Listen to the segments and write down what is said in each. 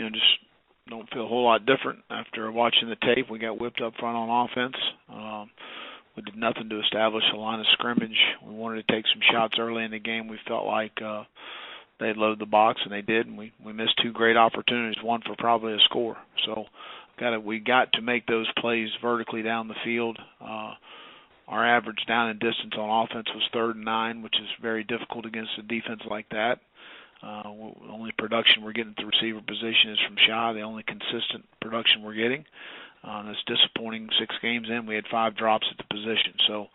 just don't feel a whole lot different after watching the tape. We got whipped up front on offense. We did nothing to establish a line of scrimmage. We wanted to take some shots early in the game. We felt like they'd load the box, and they did, and we missed two great opportunities, one for probably a score. So we got to make those plays vertically down the field. Our average down and distance on offense was 3rd and 9, which is very difficult against a defense like that. The only production we're getting at the receiver position is from Shy, the only consistent production we're getting. That's disappointing. 6 games in, we had 5 drops at the position. So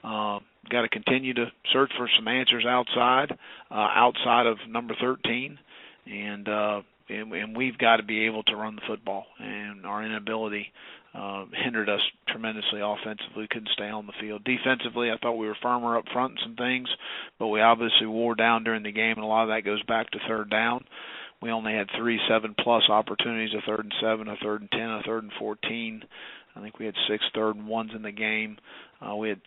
got to continue to search for some answers outside of number 13, and we've got to be able to run the football. And our inability hindered us tremendously offensively. Couldn't stay on the field. Defensively, I thought we were firmer up front in some things, but we obviously wore down during the game, and a lot of that goes back to 3rd down. We only had 3 7-plus opportunities, a 3rd and 7, a 3rd and 10, a 3rd and 14. I think we had 6 3rd and 1s in the game. We had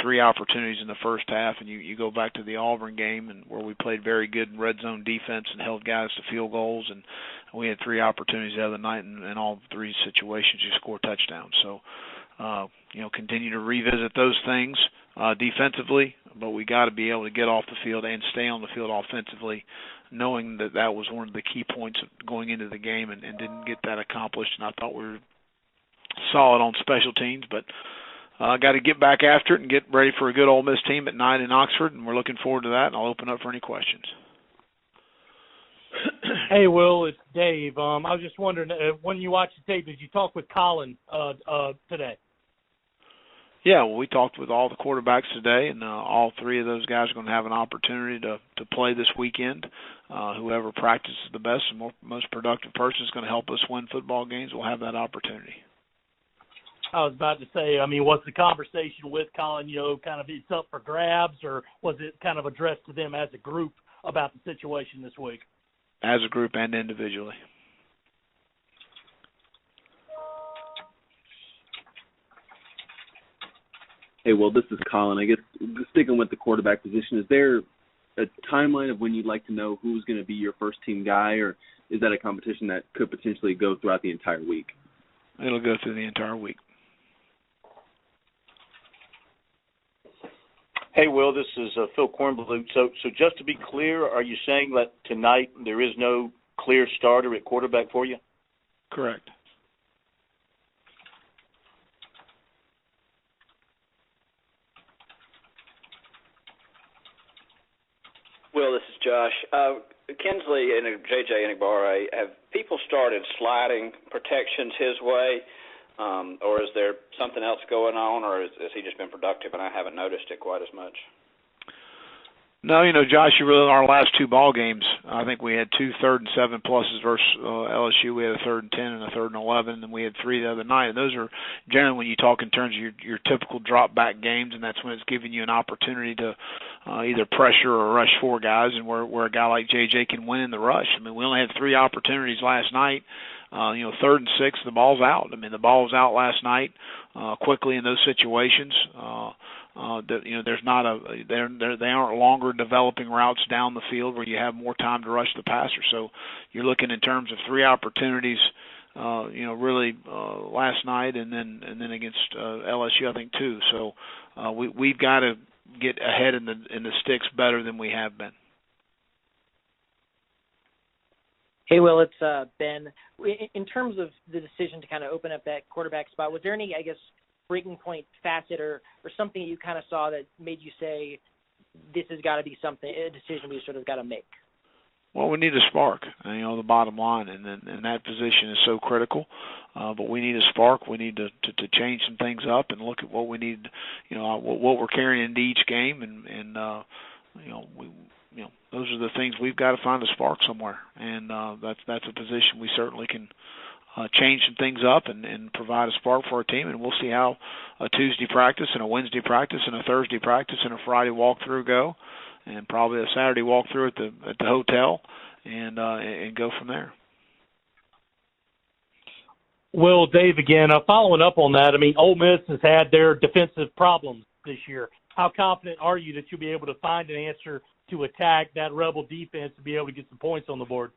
3 opportunities in the first half, and you go back to the Auburn game and where we played very good in red zone defense and held guys to field goals, and we had 3 opportunities the other night, and in all 3 situations you score touchdowns. So, continue to revisit those things defensively, but we got to be able to get off the field and stay on the field offensively, knowing that was one of the key points going into the game, and didn't get that accomplished. And I thought we were solid on special teams, but got to get back after it and get ready for a good Ole Miss team at 9 in Oxford, and we're looking forward to that, and I'll open up for any questions. Hey, Will, it's Dave. I was just wondering, when you watched the tape, did you talk with Colin today? Yeah, well, we talked with all the quarterbacks today, and all 3 of those guys are going to have an opportunity to play this weekend. Whoever practices the best and most productive person is going to help us win football games will have that opportunity. I was about to say, was the conversation with Colin, kind of it's up for grabs, or was it kind of addressed to them as a group about the situation this week? As a group and individually. Hey, well, this is Colin. I guess sticking with the quarterback position, is there a timeline of when you'd like to know who's going to be your first-team guy, or is that a competition that could potentially go throughout the entire week? It'll go through the entire week. Hey, Will, this is Phil Kornbluth. So just to be clear, are you saying that tonight there is no clear starter at quarterback for you? Correct. Will, this is Josh. Kinsley and J.J. Enigbare, have people started sliding protections his way, or is there something else going on, or has he just been productive and I haven't noticed it quite as much? No, Josh, our last 2 ball games, I think we had 2 3rd and 7 pluses versus LSU. We had a 3rd and 10 and a 3rd and 11, and we had 3 the other night. And those are generally when you talk in terms of your typical drop-back games, and that's when it's giving you an opportunity to either pressure or rush 4 guys, and where a guy like J.J. can win in the rush. We only had 3 opportunities last night. 3rd and 6, the ball's out. The ball was out last night quickly in those situations. There's not they aren't longer developing routes down the field where you have more time to rush the passer. So you're looking in terms of 3 opportunities, really last night, and then against LSU, I think 2. So we've got to get ahead in the sticks better than we have been. Hey, Will, it's Ben. In terms of the decision to kind of open up that quarterback spot, was there any, breaking point facet or something you kind of saw that made you say this has got to be a decision we sort of got to make? Well, we need a spark, the bottom line, and that position is so critical. But we need a spark. We need to change some things up and look at what we need, what we're carrying into each game, and those are the things we've got to find a spark somewhere, and that's a position we certainly can change some things up and provide a spark for our team, and we'll see how a Tuesday practice and a Wednesday practice and a Thursday practice and a Friday walkthrough go, and probably a Saturday walkthrough at the hotel, and go from there. Will, Dave again, following up on that, Ole Miss has had their defensive problems this year. How confident are you that you'll be able to find an answer to attack that Rebel defense to be able to get some points on the board?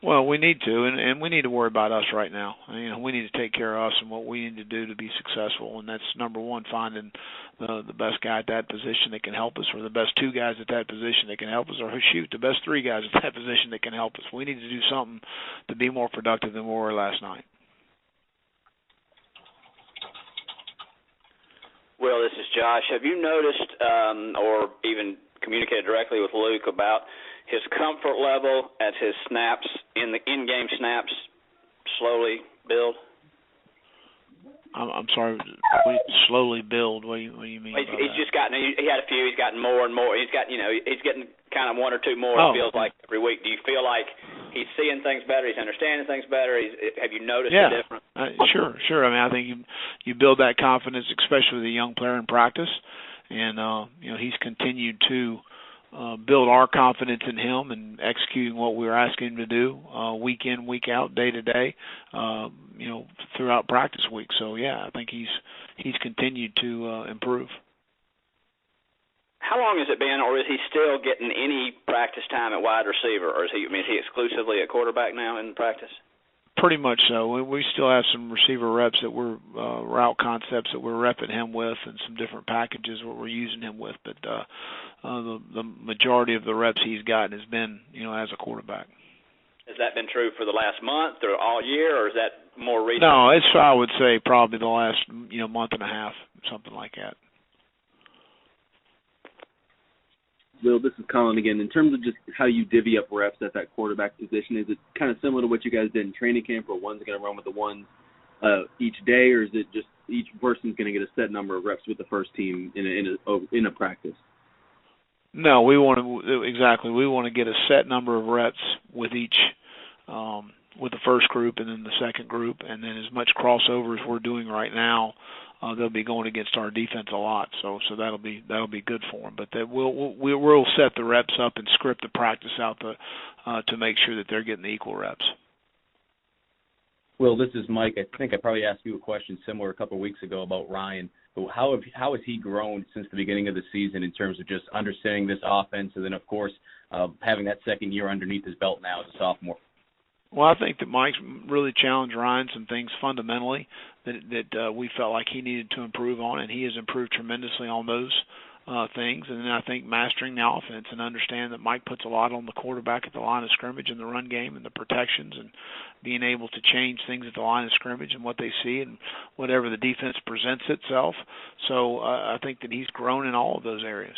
Well, we need to, and we need to worry about us right now. You know, we need to take care of us and what we need to do to be successful, and that's number one, finding the best guy at that position that can help us, or the best two guys at that position that can help us, or shoot, the best three guys at that position that can help us. We need to do something to be more productive than we were last night. Will, this is Josh. Have you noticed or even communicated directly with Luke about his comfort level as his snaps in-game snaps slowly build? I'm sorry, slowly build. What do you mean? Well, he's just gotten. He had a few. He's gotten more and more. He's getting kind of one or two more. It feels like every week. Do you feel like he's seeing things better? He's understanding things better. Have you noticed the difference? Sure. I mean, I think you build that confidence, especially with a young player in practice, and he's continued to build our confidence in him and executing what we were asking him to do week in, week out, day to day, throughout practice week. So yeah, I think he's continued to improve. How long has it been, or is he still getting any practice time at wide receiver, or is he exclusively a quarterback now in practice? Pretty much so. We still have some receiver reps that we're route concepts that we're repping him with, and some different packages what we're using him with. But the majority of the reps he's gotten has been, as a quarterback. Has that been true for the last month or all year, or is that more recent? No, I would say probably the last month and a half, something like that. Will, this is Colin again. In terms of just how you divvy up reps at that quarterback position, is it kind of similar to what you guys did in training camp, where one's going to run with the ones each day, or is it just each person's going to get a set number of reps with the first team in a practice? No, we want to get a set number of reps with each with the first group and then the second group, and then as much crossover as we're doing right now. They'll be going against our defense a lot, so that'll be good for them. But we'll set the reps up and script the practice out to make sure that they're getting the equal reps. Will, this is Mike. I think I probably asked you a question similar a couple of weeks ago about Ryan. But how has he grown since the beginning of the season in terms of just understanding this offense, and then of course having that second year underneath his belt now as a sophomore? Well, I think that Mike's really challenged Ryan some things fundamentally that we felt like he needed to improve on, and he has improved tremendously on those things. And then I think mastering the offense and understand that Mike puts a lot on the quarterback at the line of scrimmage and the run game and the protections, and being able to change things at the line of scrimmage and what they see and whatever the defense presents itself. So I think that he's grown in all of those areas.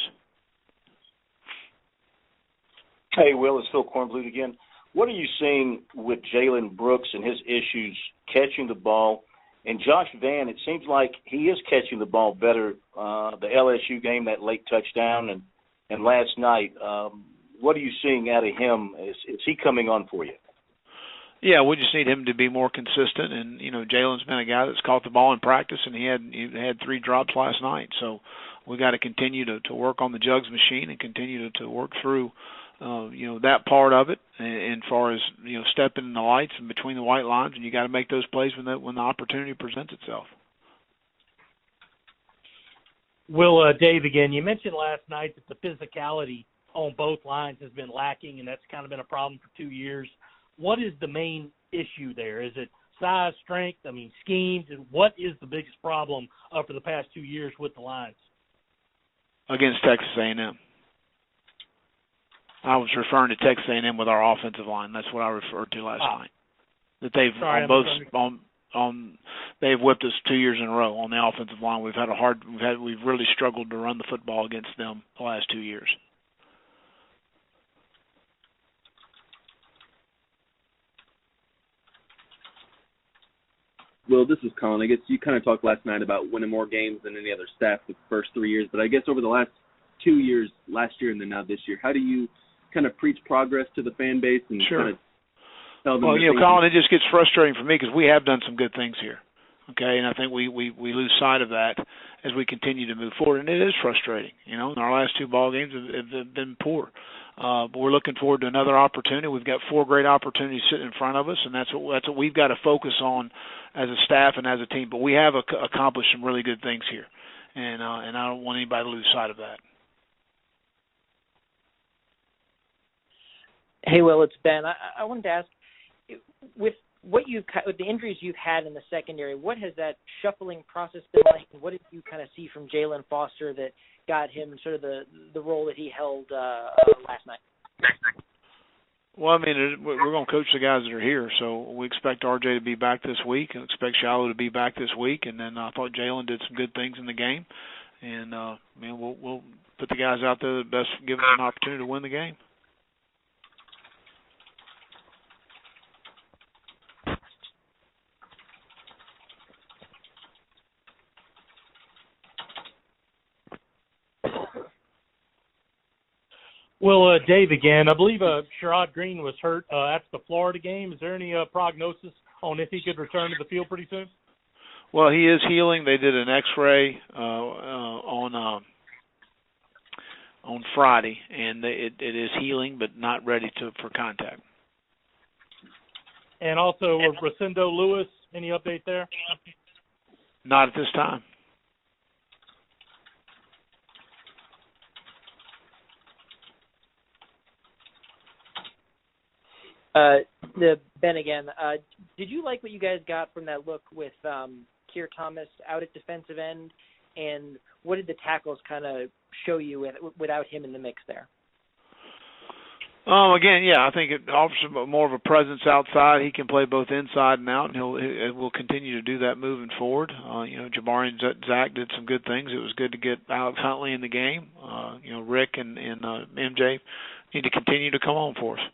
Hey, Will, it's Phil Kornblut again. What are you seeing with Jalen Brooks and his issues catching the ball? And Josh Vann, it seems like he is catching the ball better. The LSU game, that late touchdown, and last night. What are you seeing out of him? Is he coming on for you? Yeah, we just need him to be more consistent. And Jalen's been a guy that's caught the ball in practice, and he had 3 drops last night. So we got to continue to work on the jugs machine and continue to work through that part of it, and far as stepping in the lights and between the white lines, and you got to make those plays when the opportunity presents itself. Will, Dave again, you mentioned last night that the physicality on both lines has been lacking, and that's kind of been a problem for 2 years. What is the main issue there? Is it size, strength, schemes, and what is the biggest problem for the past 2 years with the lines? Against Texas A&M. I was referring to Texas A&M with our offensive line. That's what I referred to last night. That they've they've whipped us 2 years in a row on the offensive line. We've really struggled to run the football against them the last 2 years. Well, this is Colin. I guess you kind of talked last night about winning more games than any other staff the first 3 years, but I guess over the last 2 years, last year and then now this year, how do you kind of preach progress to the fan base and kind of tell them? Well, Colin, it just gets frustrating for me because we have done some good things here, okay, and I think we lose sight of that as we continue to move forward, and it is frustrating. Our last 2 ball games have been poor, but we're looking forward to another opportunity. We've got 4 great opportunities sitting in front of us, and that's what we've got to focus on as a staff and as a team. But we have accomplished some really good things here, and I don't want anybody to lose sight of that. Hey, Will, it's Ben. I wanted to ask, with with the injuries you've had in the secondary, what has that shuffling process been like? And what did you kind of see from Jalen Foster that got him sort of the role that he held last night? Well, I mean, we're going to coach the guys that are here, so we expect RJ to be back this week and expect Shiloh to be back this week. And then I thought Jalen did some good things in the game, and we'll put the guys out there that best give us an opportunity to win the game. Well, Dave again. I believe Sherrod Green was hurt after the Florida game. Is there any prognosis on if he could return to the field pretty soon? Well, he is healing. They did an X-ray on Friday, and it is healing, but not ready for contact. And also, Rosendo Lewis, any update there? Not at this time. Ben again. Did you like what you guys got from that look with Keir Thomas out at defensive end, and what did the tackles kind of show you without him in the mix there? Again, yeah, I think it offers more of a presence outside. He can play both inside and out, and we'll continue to do that moving forward. Jabari and Zach did some good things. It was good to get Alex Huntley in the game. Rick and MJ need to continue to come on for us.